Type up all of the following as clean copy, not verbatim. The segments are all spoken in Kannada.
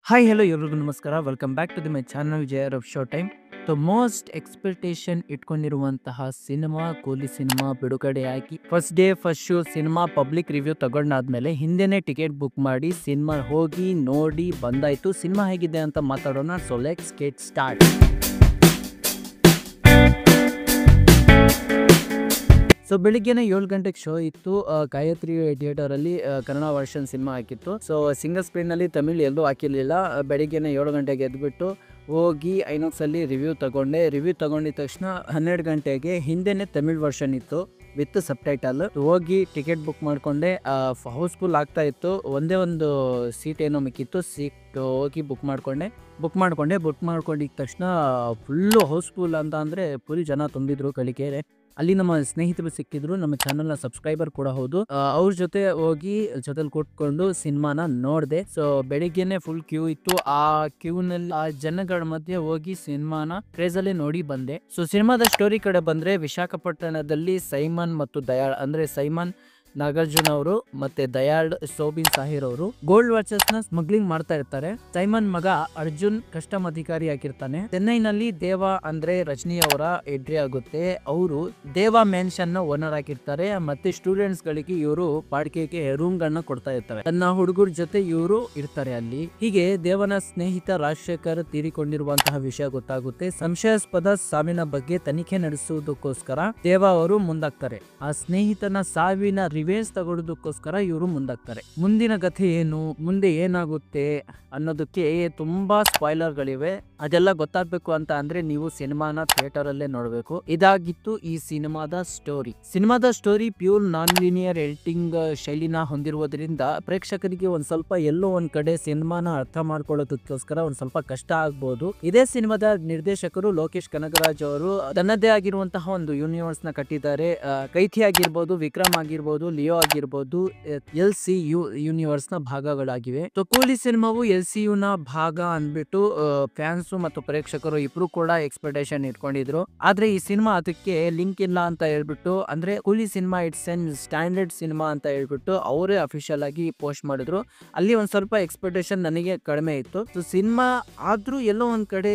ಹಾಯ್ ಹಲೋ ಎಲ್ರಿಗೂ ನಮಸ್ಕಾರ. Welcome back to my channel JR. Show time. Most expectation ಇಟ್ಕೊಂಡಿರುವಂತಹ ಸಿನಿಮಾ ಕೂಲಿ ಸಿನಿಮಾ ಬಿಡುಗಡೆಯಾಗಿ first day first show cinema public review ತಗೊಂಡಾದ್ಮೇಲೆ ಹಿಂದೆನೆ ಟಿಕೆಟ್ ಬುಕ್ ಮಾಡಿ ಸಿನಿಮಾ ಹೋಗಿ ನೋಡಿ ಬಂದಾಯ್ತು. ಸಿನಿಮಾ ಹೇಗಿದೆ ಅಂತ ಮಾತಾಡೋಣ. So let's get start. So ಬೆಳಿಗ್ಗೆನೆ 7 ಗಂಟೆಗೆ ಶೋ ಇತ್ತು. ಗಾಯತ್ರಿ ಥಿಯೇಟರ್ ಅಲ್ಲಿ ಕನ್ನಡ ವರ್ಷನ್ ಸಿನಿಮಾ ಹಾಕಿತ್ತು. ಸೊ ಸಿಂಗಲ್ ಸ್ಕ್ರೀನ್ ಅಲ್ಲಿ ತಮಿಳ್ ಎಲ್ಲೂ ಹಾಕಿರ್ಲಿಲ್ಲ. ಬೆಳಿಗ್ಗೆನೆ 7 ಗಂಟೆಗೆ ಎದ್ಬಿಟ್ಟು ಹೋಗಿ ಐನಾಕ್ಸ್ ಅಲ್ಲಿ ರಿವ್ಯೂ ತಗೊಂಡಿದ ತಕ್ಷಣ 12 ಗಂಟೆಗೆ ಹಿಂದೆನೆ ತಮಿಳ್ ವರ್ಷನ್ ಇತ್ತು ವಿತ್ ಸಬ್ ಟೈಟಲ್. ಹೋಗಿ ಟಿಕೆಟ್ ಬುಕ್ ಮಾಡ್ಕೊಂಡೆ. ಹೌಸ್ಫುಲ್ ಆಗ್ತಾ ಇತ್ತು. ಒಂದೇ ಒಂದು ಸೀಟ್ ಏನೋ ಮಿಕ್ಕಿತ್ತು. ಸೀಟ್ ಹೋಗಿ ಬುಕ್ ಮಾಡ್ಕೊಂಡಿದ್ದ ತಕ್ಷಣ ಫುಲ್ಲು ಹೌಸ್ಫುಲ್ ಅಂತ ಅಂದರೆ ಫುಲ್ ಜನ ತುಂಬಿದ್ರು ಗಳಿಕೆರೆ. ಅಲ್ಲಿ ನಮ್ಮ ಸ್ನೇಹಿತರು ಸಿಕ್ಕಿದ್ರು, ನಮ್ಮ ಚಾನಲ್ನ ಸಬ್ಸ್ಕ್ರೈಬರ್ ಕೂಡ ಹೌದು. ಅವ್ರ ಜೊತೆ ಹೋಗಿ ಜೊತೆಲಿ ಕೂತ್ಕೊಂಡು ಸಿನಿಮಾನ ನೋಡಿದೆ. ಸೊ ಬೆಳಿಗ್ಗೆನೆ ಫುಲ್ ಕ್ಯೂ ಇತ್ತು. ಆ ಕ್ಯೂನಲ್ಲಿ ಆ ಜನಗಳ ಮಧ್ಯೆ ಹೋಗಿ ಸಿನಿಮಾನ ಕ್ರೇಜಲ್ಲಿ ನೋಡಿ ಬಂದೆ. ಸೊ ಸಿನಿಮಾದ ಸ್ಟೋರಿ ಕಡೆ ಬಂದ್ರೆ, ವಿಶಾಖಪಟ್ಟಣದಲ್ಲಿ ಸೈಮನ್ ಮತ್ತು ದಯಾಳ್ ಅಂದ್ರೆ ಸೈಮನ್ ನಾಗಾರ್ಜುನ ಅವರು ಮತ್ತೆ ದಯಾಳ್ ಸೋಬಿನ್ ಸಾಹಿರ್ ಅವರು ಗೋಲ್ಡ್ ವಾಚಸ್ ನ ಸ್ಮಗ್ಲಿಂಗ್ ಮಾಡ್ತಾ ಇರ್ತಾರೆ. ಸೈಮನ್ ಮಗ ಅರ್ಜುನ್ ಕಸ್ಟಮ್ ಅಧಿಕಾರಿ ಆಗಿರ್ತಾನೆ. ಚೆನ್ನೈನಲ್ಲಿ ದೇವಾ ಅಂದ್ರೆ ರಜನಿ ಅವರ ಎಂಟ್ರಿ ಆಗುತ್ತೆ. ಅವರು ದೇವಾ ಮೆನ್ಷನ್ ನ ಓನರ್ ಆಗಿರ್ತಾರೆ. ಮತ್ತೆ ಸ್ಟೂಡೆಂಟ್ಸ್ ಗಳಿಗೆ ಇವರು ಬಾಡಿಗೆಗೆ ರೂಮ್ ಗಳನ್ನ ಕೊಡ್ತಾ ಇರ್ತಾರೆ. ತನ್ನ ಹುಡುಗರ ಜೊತೆ ಇವರು ಇರ್ತಾರೆ ಅಲ್ಲಿ. ಹೀಗೆ ದೇವನ ಸ್ನೇಹಿತ ರಾಜಶೇಖರ್ ತೀರಿಕೊಂಡಿರುವಂತಹ ವಿಷಯ ಗೊತ್ತಾಗುತ್ತೆ. ಸಂಶಯಾಸ್ಪದ ಸಾವಿನ ಬಗ್ಗೆ ತನಿಖೆ ನಡೆಸುವುದಕ್ಕೋಸ್ಕರ ದೇವಾ ಅವರು ಮುಂದಾಗ್ತಾರೆ. ಆ ಸ್ನೇಹಿತನ ಸಾವಿನ ರಿವೆಂಜ್ ತಗೊಳ್ಳೋದಕ್ಕೋಸ್ಕರ ಇವರು ಮುಂದಾಗ್ತಾರೆ. ಮುಂದಿನ ಕಥೆ ಏನು, ಮುಂದೆ ಏನಾಗುತ್ತೆ ಅನ್ನೋದಕ್ಕೆ ತುಂಬಾ ಸ್ಪಾಯ್ಲರ್ ಗಳಿವೆ. ಅದೆಲ್ಲ ಗೊತ್ತಾಗ್ಬೇಕು ಅಂತ ಅಂದ್ರೆ ನೀವು ಸಿನಿಮಾನ ಥಿಯೇಟರ್ ಅಲ್ಲೇ ನೋಡ್ಬೇಕು. ಇದಾಗಿತ್ತು ಈ ಸಿನಿಮಾದ story pure non linear editing ಶೈಲಿನ ಹೊಂದಿರುವುದರಿಂದ ಪ್ರೇಕ್ಷಕರಿಗೆ ಒಂದ್ ಸ್ವಲ್ಪ ಎಲ್ಲೋ ಒಂದ್ ಕಡೆ ಸಿನಿಮಾನ ಅರ್ಥ ಮಾಡ್ಕೊಳ್ಳೋದಕ್ಕೋಸ್ಕರ ಒಂದ್ ಸ್ವಲ್ಪ ಕಷ್ಟ ಆಗ್ಬಹುದು. ಇದೇ ಸಿನಿಮಾದ ನಿರ್ದೇಶಕರು ಲೋಕೇಶ್ ಕನಗರಾಜ್ ಅವರು ತನ್ನದೇ ಆಗಿರುವಂತಹ ಒಂದು ಯೂನಿವರ್ಸ್ ನ ಕಟ್ಟಿದ್ದಾರೆ. ಕೈಥಿ ಆಗಿರ್ಬೋದು, ವಿಕ್ರಮ್ ಆಗಿರ್ಬೋದು, ಲಿಯೋ ಆಗಿರ್ಬೋದು, LCU ಯೂನಿವರ್ಸ್ ನ ಭಾಗಗಳಾಗಿವೆ. ಸೊ ಕೂಲಿ ಸಿನಿಮಾವು LCU ನ ಭಾಗ ಅಂದ್ಬಿಟ್ಟು ಫ್ಯಾನ್ಸ್ ಮತ್ತು ಪ್ರೇಕ್ಷಕರು ಇಬ್ರು ಕೂಡ ಎಕ್ಸ್ಪೆಕ್ಟೇಷನ್ ಇಟ್ಕೊಂಡಿದ್ರು. ಆದ್ರೆ ಈ ಸಿನಿಮಾ ಅದಕ್ಕೆ ಲಿಂಕ್ ಇಲ್ಲ ಅಂತ ಹೇಳ್ಬಿಟ್ಟು, ಅಂದ್ರೆ ಕೂಲಿ cinema it's an standard cinema ಅಂತ ಹೇಳ್ಬಿಟ್ಟು ಅವರೇ ಅಫಿಷಿಯಲ್ ಆಗಿ ಪೋಸ್ಟ್ ಮಾಡಿದ್ರು. ಅಲ್ಲಿ ಒಂದ್ ಸ್ವಲ್ಪ ಎಕ್ಸ್ಪೆಕ್ಟೇಷನ್ ನನಗೆ ಕಡಿಮೆ ಇತ್ತು. ಸೊ ಸಿನಿಮಾ ಆದ್ರೂ ಎಲ್ಲೋ ಒಂದ್ ಕಡೆ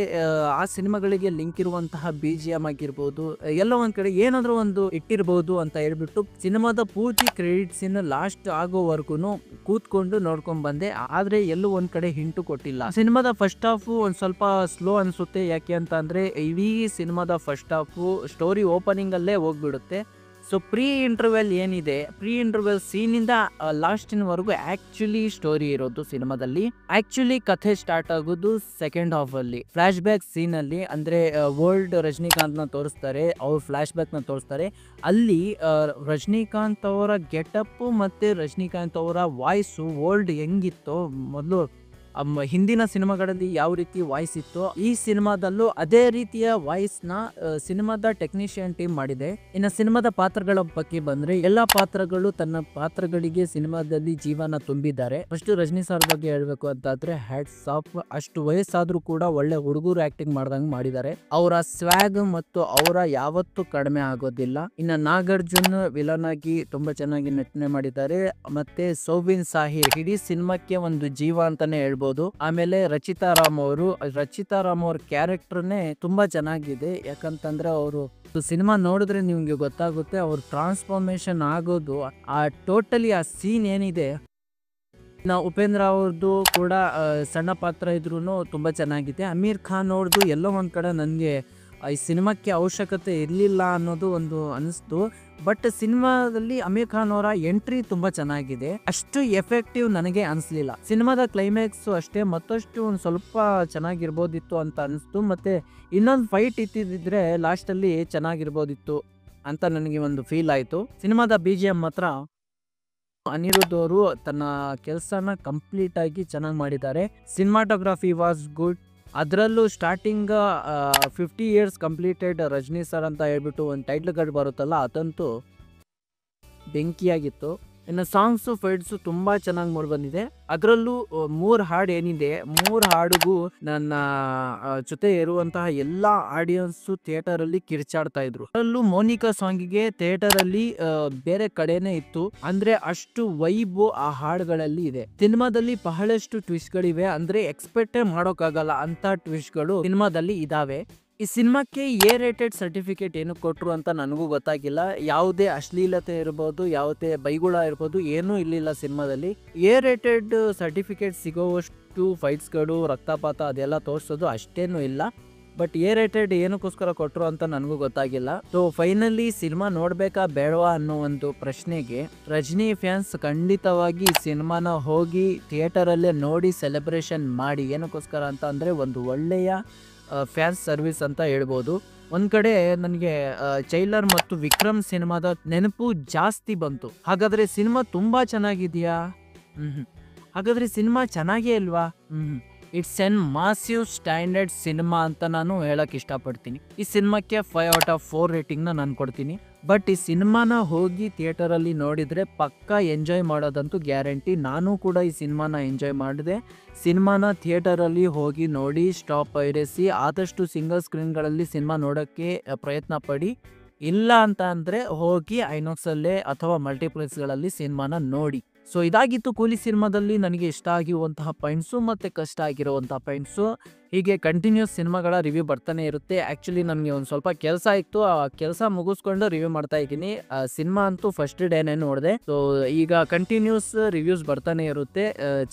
ಆ ಸಿನಿಮಾಗಳಿಗೆ ಲಿಂಕ್ ಇರುವಂತಹ BGM ಆಗಿರ್ಬೋದು, ಎಲ್ಲೋ ಒಂದ್ ಕಡೆ ಏನಾದ್ರೂ ಒಂದು ಇಟ್ಟಿರ್ಬೋದು ಅಂತ ಹೇಳ್ಬಿಟ್ಟು ಸಿನಿಮಾದ ಪೂರ್ತಿ ಕ್ರೆಡಿಟ್ಸ್ ಇನ್ನು ಲಾಸ್ಟ್ ಆಗೋವರೆಗೂ ಕೂತ್ಕೊಂಡು ನೋಡ್ಕೊಂಡ್ ಬಂದೆ. ಆದ್ರೆ ಎಲ್ಲೂ ಒಂದ್ ಕಡೆ ಹಿಂಟು ಕೊಟ್ಟಿಲ್ಲ. ಸಿನಿಮಾದ ಫಸ್ಟ್ ಹಾಫ್ ಒಂದ್ ಸ್ವಲ್ಪ ಸ್ಲೋ ಅನ್ಸುತ್ತೆ. ಯಾಕೆ ಅಂತ ಅಂದ್ರೆ ಇಡೀ ಸಿನಿಮಾದ ಫಸ್ಟ್ ಹಾಫ್ ಸ್ಟೋರಿ ಓಪನಿಂಗ್ ಅಲ್ಲೇ ಹೋಗ್ಬಿಡುತ್ತೆ. ಸೊ ಪ್ರೀ ಇಂಟರ್ವೆಲ್ ಏನಿದೆ, ಪ್ರೀ ಇಂಟರ್ವೆಲ್ ಸೀನ್ ಇಂದ ಲಾಸ್ಟಿನ ವರೆಗೂ ಆಕ್ಚುಲಿ ಸ್ಟೋರಿ ಇರೋದು ಸಿನಿಮಾದಲ್ಲಿ. ಆಕ್ಚುಲಿ ಕಥೆ ಸ್ಟಾರ್ಟ್ ಆಗೋದು ಸೆಕೆಂಡ್ ಹಾಫ್ ಅಲ್ಲಿ, ಫ್ಲಾಶ್ ಬ್ಯಾಕ್ ಸೀನ್ ಅಲ್ಲಿ. ಅಂದ್ರೆ ಓಲ್ಡ್ ರಜನಿಕಾಂತ್ ನ ತೋರಿಸ್ತಾರೆ, ಅವ್ರ ಫ್ಲಾಶ್ ಬ್ಯಾಕ್ ನ ತೋರಿಸ್ತಾರೆ. ಅಲ್ಲಿ ರಜನಿಕಾಂತ್ ಅವರ ಗೆಟಪ್ ಮತ್ತೆ ರಜನಿಕಾಂತ್ ಅವರ ವಾಯ್ಸ್ ಓಲ್ಡ್ ಹೆಂಗಿತ್ತೋ ಮೊದಲು ಹಿಂದಿನ ಸಿನಿಮಾಗಳಲ್ಲಿ ಯಾವ ರೀತಿ ವಾಯ್ಸ್ ಇತ್ತು, ಈ ಸಿನಿಮಾದಲ್ಲೂ ಅದೇ ರೀತಿಯ ವಾಯ್ಸ್ ನ ಸಿನಿಮಾದ ಟೆಕ್ನಿಷಿಯನ್ ಟೀಮ್ ಮಾಡಿದೆ. ಇನ್ನು ಸಿನಿಮಾದ ಪಾತ್ರಗಳ ಬಗ್ಗೆ ಬಂದ್ರೆ, ಎಲ್ಲಾ ಪಾತ್ರಗಳು ತನ್ನ ಪಾತ್ರಗಳಿಗೆ ಸಿನಿಮಾದಲ್ಲಿ ಜೀವನ ತುಂಬಿದ್ದಾರೆ. ಫಸ್ಟ್ ರಜನಿ ಸರ್ ಬಗ್ಗೆ ಹೇಳ್ಬೇಕು ಅಂತಾದ್ರೆ ಹ್ಯಾಟ್ಸ್ ಆಫ್. ಅಷ್ಟು ವಯಸ್ಸಾದ್ರೂ ಕೂಡ ಒಳ್ಳೆ ಹುಡುಗರು ಆಕ್ಟಿಂಗ್ ಮಾಡ್ದಂಗ್ ಮಾಡಿದ್ದಾರೆ. ಅವರ ಸ್ವ್ಯಾಗ್ ಮತ್ತು ಅವರ ಯಾವತ್ತೂ ಕಡಿಮೆ ಆಗೋದಿಲ್ಲ. ಇನ್ನು ನಾಗಾರ್ಜುನ್ ವಿಲನ್ ಆಗಿ ತುಂಬಾ ಚೆನ್ನಾಗಿ ನಟನೆ ಮಾಡಿದ್ದಾರೆ. ಮತ್ತೆ ಸೋಬಿನ್ ಸಾಹಿರ್ ಇಡೀ ಸಿನಿಮಾಕ್ಕೆ ಒಂದು ಜೀವ ಅಂತಾನೆ ಹೇಳ್ಬೋದು. ಆಮೇಲೆ ರಚಿತಾ ರಾಮ್ ಅವ್ರ ಕ್ಯಾರೆಕ್ಟರ್ನೇ ತುಂಬಾ ಚೆನ್ನಾಗಿದೆ. ಯಾಕಂತಂದ್ರೆ ಅವರು ಸಿನಿಮಾ ನೋಡಿದ್ರೆ ನಿಮ್ಗೆ ಗೊತ್ತಾಗುತ್ತೆ ಅವ್ರ ಟ್ರಾನ್ಸ್ಫಾರ್ಮೇಶನ್ ಆಗೋದು. ಆ ಟೋಟಲಿ ಆ ಸೀನ್ ಏನಿದೆ. ಉಪೇಂದ್ರ ಅವ್ರದ್ದು ಕೂಡ ಸಣ್ಣ ಪಾತ್ರ ಇದ್ರೂ ತುಂಬಾ ಚೆನ್ನಾಗಿದೆ. ಅಮೀರ್ ಖಾನ್ ಅವ್ರದ್ದು ಎಲ್ಲೋ ಒಂದ್ ಕಡೆ ನನಗೆ ಈ ಸಿನಿಮಾಕ್ಕೆ ಅವಶ್ಯಕತೆ ಇರಲಿಲ್ಲ ಅನ್ನೋದು ಒಂದು ಅನಿಸ್ತು. ಬಟ್ ಸಿನಿಮಾದಲ್ಲಿ ಅಮೀರ್ ಖಾನ್ ಅವರ ಎಂಟ್ರಿ ತುಂಬಾ ಚೆನ್ನಾಗಿದೆ. ಅಷ್ಟು ಎಫೆಕ್ಟಿವ್ ನನಗೆ ಅನಿಸ್ಲಿಲ್ಲ. ಸಿನಿಮಾದ ಕ್ಲೈಮ್ಯಾಕ್ಸ್ ಅಷ್ಟೇ ಮತ್ತಷ್ಟು ಒಂದ್ ಸ್ವಲ್ಪ ಚೆನ್ನಾಗಿರ್ಬೋದಿತ್ತು ಅಂತ ಅನಿಸ್ತು. ಮತ್ತೆ ಇನ್ನೊಂದು ಫೈಟ್ ಇತ್ತಿದ್ರೆ ಲಾಸ್ಟ್ ಅಲ್ಲಿ ಚೆನ್ನಾಗಿರ್ಬೋದಿತ್ತು ಅಂತ ನನಗೆ ಒಂದು ಫೀಲ್ ಆಯ್ತು. ಸಿನಿಮಾದ BGM ಮಾತ್ರ ಅನಿರುದ್ಧ್ ಅವರು ತನ್ನ ಕೆಲಸನ ಕಂಪ್ಲೀಟ್ ಆಗಿ ಚೆನ್ನಾಗಿ ಮಾಡಿದ್ದಾರೆ. Cinematography was good. ಅದರಲ್ಲೂ starting 50 years completed Rajini sir ಅಂತ ಹೇಳ್ಬಿಟ್ಟು ಒಂದು ಟೈಟ್ಲ್ ಕಾರ್ಡ್ ಬರುತ್ತಲ್ಲ, ಅದಂತೂ ಬೆಂಕಿಯಾಗಿತ್ತು. ಇನ್ನು ಸಾಂಗ್ಸು ಫೈಟ್ಸು ತುಂಬಾ ಚೆನ್ನಾಗಿ ಮೂಡ್ ಬಂದಿದೆ. ಅದರಲ್ಲೂ 3 ಹಾಡು ಏನಿದೆ, 3 ಹಾಡಿಗೂ ನನ್ನ ಜೊತೆ ಇರುವಂತಹ ಎಲ್ಲಾ ಆಡಿಯನ್ಸು ಥಿಯೇಟರ್ ಅಲ್ಲಿ ಕಿರ್ಚಾಡ್ತಾ ಇದ್ರು. ಅದರಲ್ಲೂ ಮೋನಿಕಾ ಸಾಂಗಿಗೆ ಥಿಯೇಟರ್ ಅಲ್ಲಿ ಬೇರೆ ಕಡೆನೆ ಇತ್ತು. ಅಂದ್ರೆ ಅಷ್ಟು ವೈಬು ಆ ಹಾಡುಗಳಲ್ಲಿ ಇದೆ. ಸಿನಿಮಾದಲ್ಲಿ ಬಹಳಷ್ಟು ಟ್ವಿಸ್ಟ್ ಗಳಿವೆ, ಅಂದ್ರೆ ಎಕ್ಸ್ಪೆಕ್ಟೇ ಮಾಡೋಕ್ಕಾಗಲ್ಲ ಅಂತ ಟ್ವಿಸ್ಟ್ ಗಳು ಸಿನಿಮಾದಲ್ಲಿ ಇದಾವೆ. ಈ ಸಿನಿಮಾಕ್ಕೆ ರೇಟೆಡ್ ಸರ್ಟಿಫಿಕೇಟ್ ಏನು ಕೊಟ್ರು ಅಂತ ನನಗೂ ಗೊತ್ತಾಗಿಲ್ಲ. ಯಾವುದೇ ಅಶ್ಲೀಲತೆ ಇರ್ಬೋದು, ಯಾವುದೇ ಬೈಗುಳ ಇರ್ಬೋದು, ಏನೂ ಇರಲಿಲ್ಲ ಸಿನಿಮಾದಲ್ಲಿ. ರೇಟೆಡ್ ಸರ್ಟಿಫಿಕೇಟ್ ಸಿಗೋವಷ್ಟು ಫೈಟ್ಸ್ಗಳು, ರಕ್ತಪಾತ ಅದೆಲ್ಲ ತೋರಿಸೋದು ಅಷ್ಟೇನೂ ಇಲ್ಲ. ಬಟ್ ರೇಟೆಡ್ ಏನಕ್ಕೋಸ್ಕರ ಕೊಟ್ಟರು ಅಂತ ನನಗೂ ಗೊತ್ತಾಗಿಲ್ಲ. ಸೊ ಫೈನಲಿ ಸಿನಿಮಾ ನೋಡ್ಬೇಕಾ ಬೇಡವಾ ಅನ್ನೋ ಒಂದು ಪ್ರಶ್ನೆಗೆ ರಜನಿ ಫ್ಯಾನ್ಸ್ ಖಂಡಿತವಾಗಿ ಸಿನಿಮಾನ ಹೋಗಿ ಥಿಯೇಟರಲ್ಲೇ ನೋಡಿ ಸೆಲೆಬ್ರೇಷನ್ ಮಾಡಿ. ಏನಕ್ಕೋಸ್ಕರ ಅಂತ ಅಂದರೆ ಒಂದು ಒಳ್ಳೆಯ ಫ್ಯಾನ್ಸ್ ಸರ್ವಿಸ್ ಅಂತ ಹೇಳ್ಬೋದು. ಒಂದು ಕಡೆ ನನಗೆ ಚೈಲರ್ ಮತ್ತು ವಿಕ್ರಮ್ ಸಿನಿಮಾದ ನೆನಪು ಜಾಸ್ತಿ ಬಂತು. ಹಾಗಾದರೆ ಸಿನಿಮಾ ತುಂಬ ಚೆನ್ನಾಗಿದೆಯಾ? ಹಾಗಾದರೆ ಸಿನಿಮಾ ಚೆನ್ನಾಗೇ ಇಲ್ವಾ? It's an massive standard cinema ಅಂತ ನಾನು ಹೇಳಕ್ಕೆ ಇಷ್ಟಪಡ್ತೀನಿ. ಈ ಸಿನಿಮಾಕ್ಕೆ 5/4 ರೇಟಿಂಗ್ನ ನಾನು ಕೊಡ್ತೀನಿ. ಬಟ್ ಈ ಸಿನಿಮಾನ ಹೋಗಿ ಥಿಯೇಟರಲ್ಲಿ ನೋಡಿದರೆ ಪಕ್ಕಾ ಎಂಜಾಯ್ ಮಾಡೋದಂತೂ ಗ್ಯಾರಂಟಿ. ನಾನು ಕೂಡ ಈ ಸಿನಿಮಾನ ಎಂಜಾಯ್ ಮಾಡಿದೆ. ಸಿನಿಮಾನ ಥಿಯೇಟರಲ್ಲಿ ಹೋಗಿ ನೋಡಿ, ಸ್ಟಾಪ್ ಪೈರಸಿ, ಆದಷ್ಟು ಸಿಂಗಲ್ ಸ್ಕ್ರೀನ್ಗಳಲ್ಲಿ ಸಿನಿಮಾ ನೋಡೋಕ್ಕೆ ಪ್ರಯತ್ನ ಪಡಿ. ಇಲ್ಲ ಅಂತ ಅಂದರೆ ಹೋಗಿ ಐನಾಕ್ಸಲ್ಲೇ ಅಥವಾ ಮಲ್ಟಿಪ್ಲೆಕ್ಸ್ಗಳಲ್ಲಿ ಸಿನಿಮಾನ ನೋಡಿ. ಸೊ ಇದಾಗಿತ್ತು ಕೂಲಿ ಸಿನಿಮಾದಲ್ಲಿ ನನಗೆ ಇಷ್ಟ ಆಗಿರುವಂತಹ ಪಾಯಿಂಟ್ಸು ಮತ್ತು ಕಷ್ಟ ಆಗಿರುವಂತಹ ಪಾಯಿಂಟ್ಸು. ಹೀಗೆ ಕಂಟಿನ್ಯೂಸ್ ಸಿನಿಮಾಗಳ ರಿವ್ಯೂ ಬರ್ತಾನೆ ಇರುತ್ತೆ. ಆ್ಯಕ್ಚುಲಿ ನನಗೆ ಒಂದು ಸ್ವಲ್ಪ ಕೆಲಸ ಇತ್ತು, ಆ ಕೆಲಸ ಮುಗಿಸ್ಕೊಂಡು ರಿವ್ಯೂ ಮಾಡ್ತಾ ಇದ್ದೀನಿ. ಸಿನಿಮಾ ಅಂತೂ ಫಸ್ಟ್ ಡೇನೇ ನೋಡಿದೆ. ಸೊ ಈಗ ಕಂಟಿನ್ಯೂಸ್ ರಿವ್ಯೂಸ್ ಬರ್ತಾನೆ ಇರುತ್ತೆ.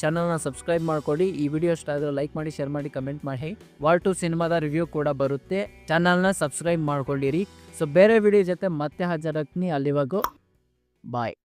ಚಾನಲ್ನ ಸಬ್ಸ್ಕ್ರೈಬ್ ಮಾಡ್ಕೊಳ್ಳಿ. ಈ ವಿಡಿಯೋ ಇಷ್ಟ ಆದರೆ ಲೈಕ್ ಮಾಡಿ, ಶೇರ್ ಮಾಡಿ, ಕಮೆಂಟ್ ಮಾಡಿ. ವಾರ್ 2 ಸಿನಿಮಾದ ರಿವ್ಯೂ ಕೂಡ ಬರುತ್ತೆ. ಚಾನಲ್ನ ಸಬ್ಸ್ಕ್ರೈಬ್ ಮಾಡ್ಕೊಂಡಿರಿ. ಸೊ ಬೇರೆ ವಿಡಿಯೋ ಜೊತೆ ಮತ್ತೆ ಹಾಜರಾಗ್ತೀನಿ. ಅಲ್ಲಿವರೆಗೂ ಬಾಯ್.